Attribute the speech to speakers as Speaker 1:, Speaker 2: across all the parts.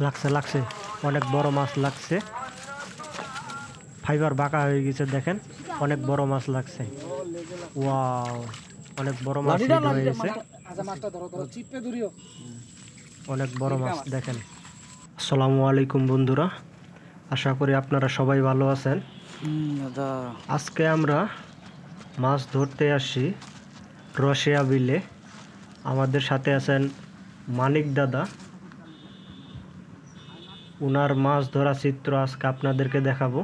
Speaker 1: লাগছে লাগছে অনেক বড় মাছ লাগছে। ফাইবার বাঁকা হয়ে গেছে দেখেন, অনেক বড় মাছ লাগছে। ওয়াও, অনেক বড় মাছ হিট হয়ে গেছে, অনেক বড় মাছ দেখেন। আসসালামু আলাইকুম বন্ধুরা, আশা করি আপনারা সবাই ভালো আছেন। আজকে আমরা মাছ ধরতে আসি রসিয়া বিলে। আমাদের সাথে আছেন মানিক দাদা। উনার মাছ ধরা চিত্র আজকে আপনাদেরকে দেখাবো।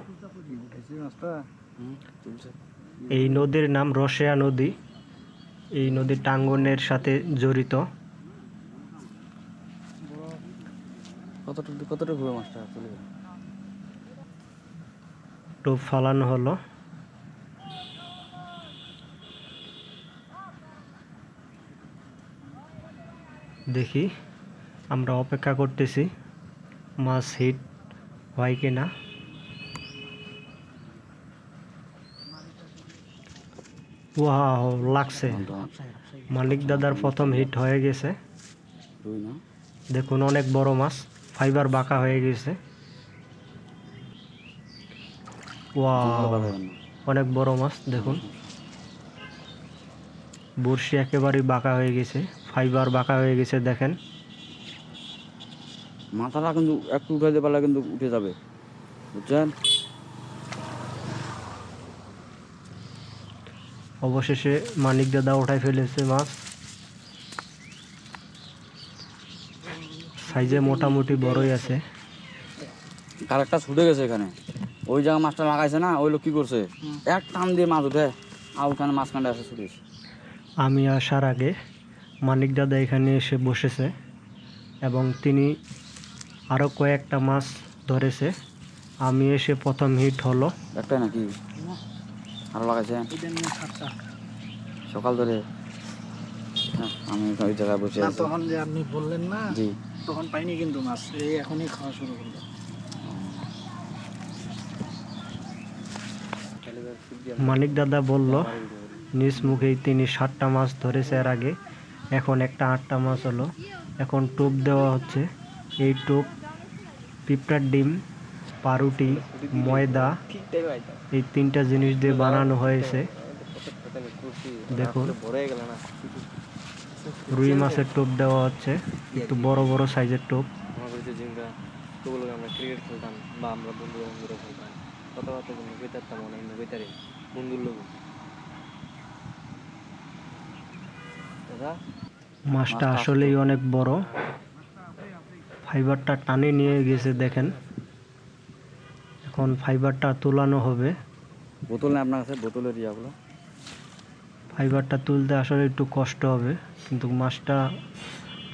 Speaker 1: এই নদীর নাম রসিয়া নদী। এই নদী টাঙ্গনের সাথে জড়িত।
Speaker 2: কতটুকু মাছটা চলে গেল?
Speaker 1: টোপ ফালানো হলো। দেখি, আমরা অপেক্ষা করতেছি মাছ হিট হয় কিনা। ওয়াও, লাগছে। মালিক দাদার প্রথম হিট হয়ে গেছে। দেখুন, অনেক বড় মাছ, ফাইবার বাঁকা হয়ে গেছে। ওয়াও, অনেক বড় মাছ দেখুন। বড়শি একেবারেই বাঁকা হয়ে গেছে, ফাইবার বাঁকা হয়ে গেছে দেখেন।
Speaker 2: মাথাটা কিন্তু একটু উঠাইতে পারলে কিন্তু উঠে যাবে, বুঝছেন?
Speaker 1: অবশেষে মানিক দাদা উঠাই ফেলেছে মাছ। সাইজে মোটামুটি বড়ই আছে।
Speaker 2: কারেক্টটা ছুটে গেছে এখানে, ওই জায়গা মাছটা লাগাইছে না, ওই লোক কি করছে, এক টান দিয়ে মাছ উঠে আর ওখানে মাঝখানটা এসে ছুটেছে।
Speaker 1: আমি আসার আগে মানিক দাদা এখানে এসে বসেছে এবং তিনি আরও কয়েকটা মাছ ধরেছে। আমি এসে প্রথম হিট হলো।
Speaker 2: একটাই নাকি আরো লাগাইছে সকাল ধরে? আমি ওই জায়গায় বসে আছি।
Speaker 3: তখন যে আপনি বললেন না,
Speaker 2: জি,
Speaker 3: তখন পাইনি কিন্তু মাছ, এই এখনই খাওয়া শুরু করলো।
Speaker 1: মানিক দাদা বলল নিজ মুখেই তিনি 7টা মাছ ধরেছে এর আগে, এখন একটা 8টা মাছ হলো। এখন টোপ দেওয়া হচ্ছে। এই টোপ পিঁপড়ার ডিম, পাউরুটি, ময়দা, এই 3টা জিনিস দিয়ে বানানো হয়েছে। দেখুন, রুই মাছের টোপ দেওয়া হচ্ছে, একটু বড় বড় সাইজের টোপ।
Speaker 4: আমরা ক্রিকেট খেলতাম বা আমরা বন্ধুরা খেলতাম, কথাবার্তা বলতে বেতারতাম অনেক বেতারে বন্ধুর লোক।
Speaker 1: মাছটা আসলেই অনেক বড়, ফাইবারটা টানে নিয়ে গেছে দেখেন। এখন ফাইবারটা তোলানো হবে।
Speaker 2: বোতল নেই আপনার কাছে? বোতলের ইয়াগুলো
Speaker 1: ফাইবারটা তুলতে আসলে একটু কষ্ট হবে, কিন্তু মাছটা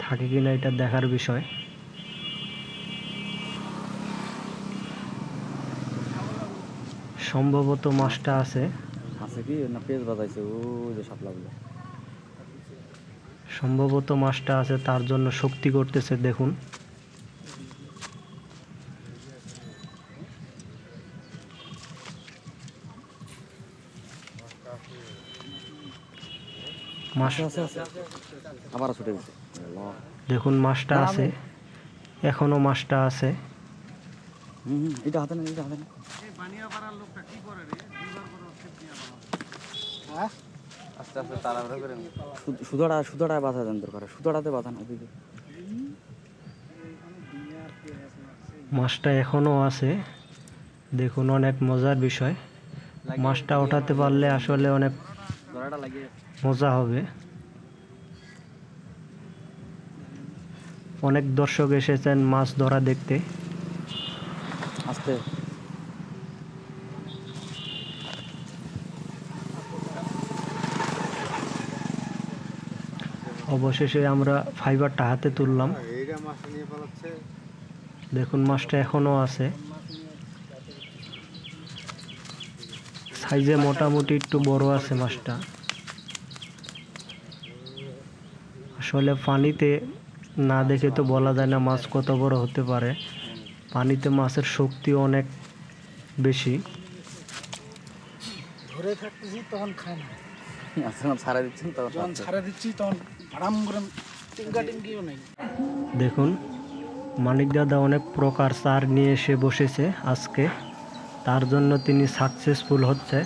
Speaker 1: থাকে কিনা এটা দেখার বিষয়। সম্ভবত মাছটা আছে।
Speaker 2: আছে কি না পেজ বাজাইছে? ও যে শাপলাগুলো,
Speaker 1: সম্ভবত মাছটা আছে, তার জন্য শক্তি করতেছে দেখুন। মাছ
Speaker 2: আবার ছুটে গেছে।
Speaker 1: দেখুন, মাছটা আছে, এখনো মাছটা আছে।
Speaker 2: এটা হাতে না, এটা হাতে না।
Speaker 4: আস্তে আস্তে তাড়াহুড়ো করেন।
Speaker 2: সুতোটা বাঁধা দেন দরকার, সুতোটাতে বাঁধান ওদিকে।
Speaker 1: মাছটা এখনো আছে দেখুন, অনেক মজার বিষয়। মাছটা ওঠাতে পারলে আসলে অনেক মজা হবে। অনেক দর্শক এসেছেন মাছ ধরা দেখতে।
Speaker 2: আস্তে
Speaker 1: অবশেষে আমরা ফাইবারটা হাতে তুললাম। দেখুন, মাছটা এখনো আছে, সাইজে মোটামুটি একটু বড় আছে মাছটা। আসলে পানিতে না দেখে তো বলা যায় না মাছ কত বড় হতে পারে। পানিতে মাছের শক্তি অনেক বেশি।
Speaker 3: ধরে থাকতেছি তখন খায় না,
Speaker 2: যখন ছাড়া দিচ্ছেন
Speaker 3: যখন ছাড়া দিচ্ছি তখন আরাম করে টিঙ্কা টিঙ্কিও নেই।
Speaker 1: দেখুন, মানিক দাদা অনেক প্রকার চার নিয়ে এসে বসেছে আজকে, তার জন্য তিনি সাকসেসফুল হচ্ছে,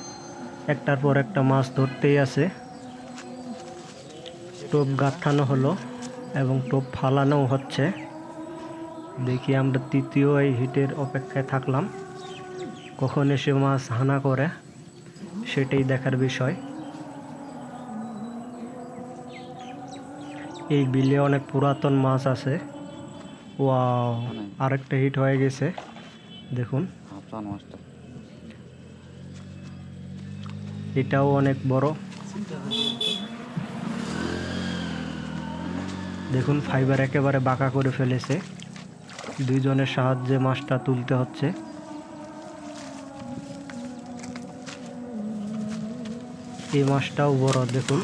Speaker 1: একটার পর একটা মাছ ধরতেই আছে। টোপ গাঁথানো হলো এবং টোপ ফালানোও হচ্ছে। দেখি আমরা তৃতীয় এই হিটের অপেক্ষায় থাকলাম, কখন এসে মাছ হানা করে সেটাই দেখার বিষয়। এই বিলে অনেক পুরাতন মাছ আছে। ওয়াও, আরেকটা হিট হয়ে গেছে দেখুন,
Speaker 2: হাফসান মাছটা
Speaker 1: এটাও অনেক বড়। দেখুন ফাইবার একেবারে বাঁকা করে ফেলেছে, দুইজনের সাহায্যে মাছটা তুলতে হচ্ছে। এই মাছটাও বড় দেখুন।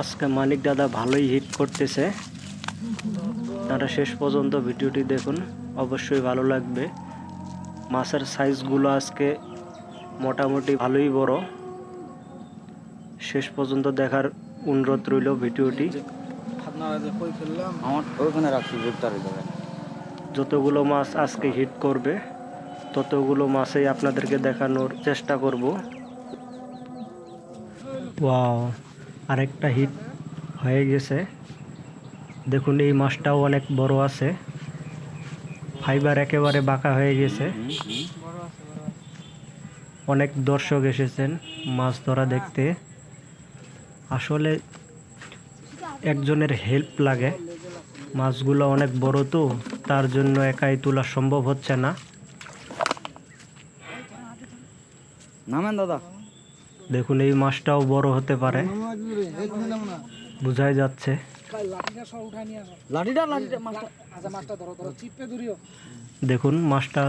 Speaker 1: আজকে মানিক দাদা ভালোই হিট করতেছে, আপনারা শেষ পর্যন্ত ভিডিওটি দেখুন, অবশ্যই ভালো লাগবে। মাছের সাইজগুলো আজকে মোটামুটি ভালোই বড়। শেষ পর্যন্ত দেখার অনুরোধ রইল ভিডিওটি।
Speaker 3: আপনারা যে কই ফেললাম
Speaker 2: আমার ওইখানে রাখছি গ্রেপ্তারের জায়গায়।
Speaker 1: যতগুলো মাছ আজকে হিট করবে ততগুলো মাছই আপনাদেরকে দেখানোর চেষ্টা করব। ওয়াও, আরেকটা হিট হয়ে গেছে দেখুন। এই মাছটাও অনেক বড় আছে, ফাইবার একেবারে বাঁকা হয়ে গেছে। অনেক দর্শক এসেছেন মাছ ধরা দেখতে। আসলে একজনের হেল্প লাগে, মাছগুলো অনেক বড় তো, তার জন্য একাই তোলা সম্ভব হচ্ছে না।
Speaker 2: নামেন দাদা।
Speaker 1: দেখুন এই মাছটাও বড় হতে পারে, বোঝাই যাচ্ছে।
Speaker 3: লাঠিটা সব উঠাই নিয়ে আসো।
Speaker 2: লাঠিটা
Speaker 3: আচ্ছা মাছটা ধরো ধরো, চিপে ধরিও।
Speaker 1: দেখুন মাছটা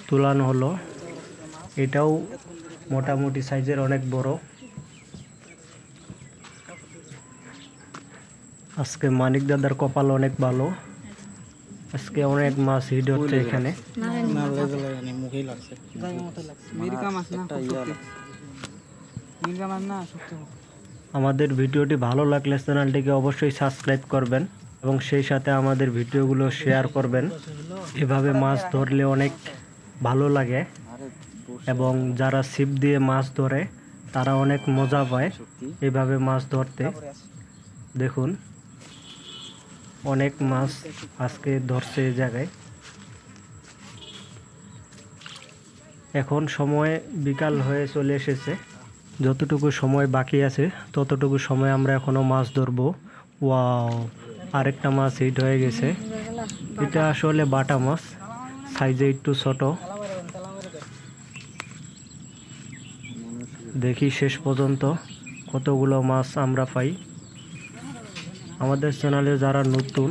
Speaker 1: তোলানো হলো, এটাও মোটামুটি সাইজের অনেক বড়। আজকে মানিক দাদার কপাল অনেক ভালো, আজকে অনেক মাছ হিট হচ্ছে এখানে।
Speaker 3: না লেগে লাগে মুখেই লাগছে। মিরকা মাছ না, মিরকা মাছ না সত্যি।
Speaker 1: আমাদের ভিডিওটি ভালো লাগলে চ্যানেলটিকে অবশ্যই সাবস্ক্রাইব করবেন এবং সেই সাথে আমাদের ভিডিওগুলো শেয়ার করবেন। এভাবে মাছ ধরলে অনেক ভালো লাগে এবং যারা ছিপ দিয়ে মাছ ধরে তারা অনেক মজা পায় এভাবে মাছ ধরতে। দেখুন অনেক মাছ আজকে ধরছে এই জায়গায়। এখন সময় বিকাল হয়ে চলে এসেছে, যতটুকু সময় বাকি আছে ততটুকু সময় আমরা এখনো মাছ ধরবো। ওয়াও, আরেকটা মাছ হিট হয়ে গেছে। এটা আসলে বাটা মাছ, সাইজে একটু ছোট। দেখি শেষ পর্যন্ত কতগুলো মাছ আমরা পাই। আমাদের চ্যানেলে যারা নতুন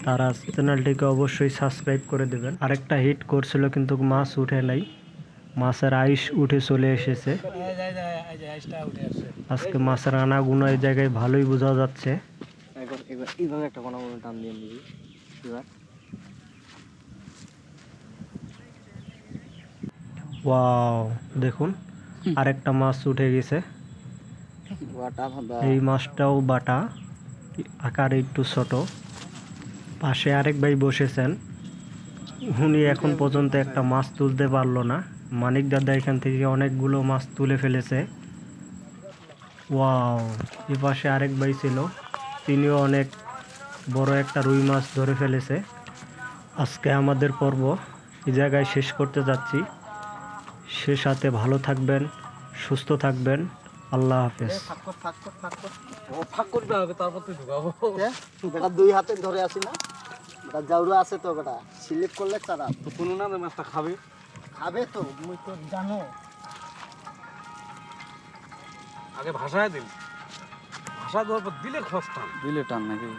Speaker 1: তারা চ্যানেলটিকে অবশ্যই সাবস্ক্রাইব করে দেবেন। আরেকটা হিট করছিল কিন্তু মাছ উঠে নাই, মাছের আইস উঠে চলে এসেছে। আজকে মাছের আনাগুলো এই জায়গায় ভালোই বোঝা যাচ্ছে।
Speaker 4: এইভাবে একটা কোনো টান দিয়ে দিবি এবার।
Speaker 1: ওয়াও, দেখুন আরেকটা মাছ উঠে গেছে। এই মাছটাও বাটা, আকারে একটু ছোট। পাশে আরেক ভাই বসেছেন, উনি এখন পর্যন্ত একটা মাছ তুলতে পারলো না। মানিক দাদা এখান থেকে অনেকগুলো মাছ তুলে ফেলেছে। ওয়াও, এ পাশে আরেক ভাই ছিল, তিনিও অনেক বড় একটা রুই মাছ ধরে ফেলেছে। আজকে আমাদের পর্ব এই জায়গায় শেষ করতে যাচ্ছি। সে সাথে ভালো থাকবেন, সুস্থ থাকবেন। আল্লাহ হাফেজ।
Speaker 4: ফাঁক করতে হবে, তারপর তুই ঢুকাবো।
Speaker 3: বেটা দুই হাতে ধরে আছি না, বেটা জাউরা আছে তো, বেটা স্লিপ করলে চারা
Speaker 4: তো কোনো না মাছটা খাবে।
Speaker 3: খাবে তো, মুই তো জানো।
Speaker 4: আগে ভাষায় দিন, ভাষা দেওয়ার পর দিলে খসটা
Speaker 2: দিলে টান নাকি?